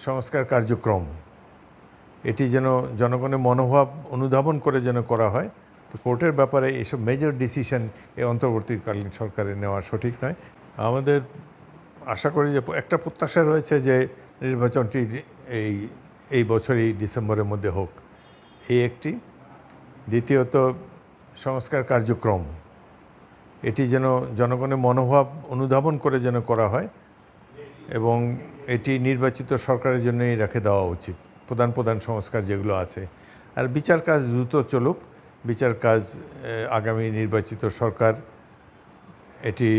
সংস্কার কার্যক্রম এটি যেন জনগণের মনোভাব অনুধাবন করে যেন করা হয়। তো কোর্টের ব্যাপারে এসব মেজর ডিসিশন এই অন্তর্বর্তীকালীন সরকারের নেওয়া সঠিক নয়। আমাদের আশা করি যে একটা প্রত্যাশা রয়েছে যে নির্বাচনটি এই এই বছরই ডিসেম্বরের মধ্যে হোক, এই একটি। দ্বিতীয়ত, সংস্কার কার্যক্রম এটি যেন জনগণের মনোভাব অনুধাবন করে যেন করা হয় এবং এটি নির্বাচিত সরকারের জন্যই রেখে দেওয়া উচিত, প্রধান প্রধান সংস্কার যেগুলো আছে। আর বিচার কাজ দ্রুত চলুক। বিচার কাজ আগামী নির্বাচিত সরকার এটি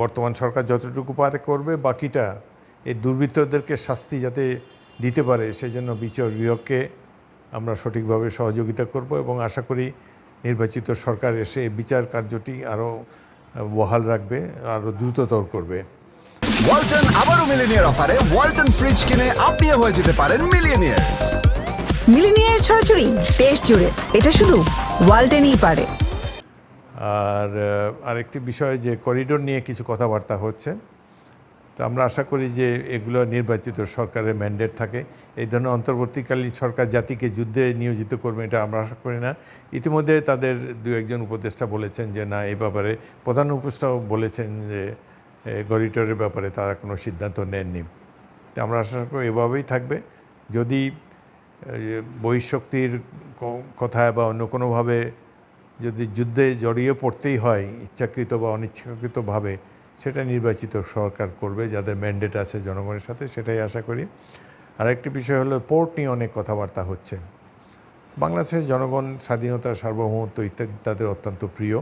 বর্তমান সরকার যতটুকু পারে করবে, বাকিটা এই দুর্বৃত্তদেরকে শাস্তি যাতে দিতে পারে সেজন্য বিচার বিভাগকে আমরা সঠিকভাবে সহযোগিতা করব এবং আশা করি নির্বাচিত সরকার এসে বিচার কার্যটি আরও বহাল রাখবে, আরও দ্রুততর করবে। ওয়ালটন আবারও মিলিনিয়ার অফারে ওয়ালটন ফ্রিজ কিনে আপনিও হয়ে যেতে পারেন মিলিয়নিয়ার। মিলিনিয়ার ছড়াছড়ি দেশ জুড়ে, এটা শুধু ওয়ালটেনই পারে। আর আরেকটি বিষয় যে করিডোর নিয়ে কিছু কথাবার্তা হচ্ছে, তো আমরা আশা করি যে এগুলো নির্বাচিত সরকারের ম্যান্ডেট থাকে। এই ধরনের অন্তর্বর্তীকালীন সরকার জাতিকে যুদ্ধে নিয়োজিত করবে এটা আমরা আশা করি না। ইতিমধ্যে তাদের দু একজন উপদেষ্টা বলেছেন যে না, এই ব্যাপারে প্রধান উপদেষ্টাও বলেছেন যে করিডোরের ব্যাপারে তারা কোনো সিদ্ধান্ত নেননি। তো আমরা আশা করি এভাবেই থাকবে। যদি বহিঃশক্তির কথায় বা অন্য কোনোভাবে যদি যুদ্ধে জড়িয়ে পড়তেই হয় ইচ্ছাকৃত বা অনিচ্ছাকৃতভাবে, সেটা নির্বাচিত সরকার করবে যাদের ম্যান্ডেট আছে জনগণের সাথে, সেটাই আশা করি। আরেকটি বিষয় হলো পোর্ট নিয়ে অনেক কথাবার্তা হচ্ছে। বাংলাদেশের জনগণ স্বাধীনতা, সার্বভৌমত্ব ইত্যাদি তাদের অত্যন্ত প্রিয়।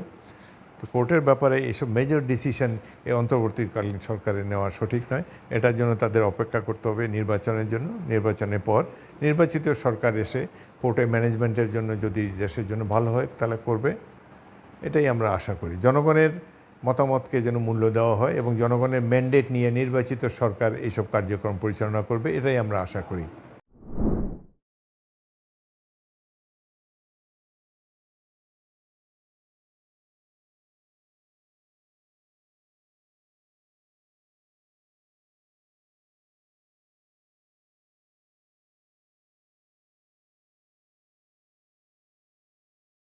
তো কোর্টের ব্যাপারে এসব মেজর ডিসিশন এই অন্তর্বর্তীকালীন সরকারের নেওয়া সঠিক নয়। এটার জন্য তাদের অপেক্ষা করতে হবে নির্বাচনের জন্য। নির্বাচনের পর নির্বাচিত সরকার এসে পোর্টের ম্যানেজমেন্টের জন্য যদি দেশের জন্য ভালো হয় তাহলে করবে, এটাই আমরা আশা করি। জনগণের মতামতকে যেন মূল্য দেওয়া হয় এবং জনগণের ম্যান্ডেট নিয়ে নির্বাচিত সরকার এইসব কার্যক্রম পরিচালনা করবে, এটাই আমরা আশা করি।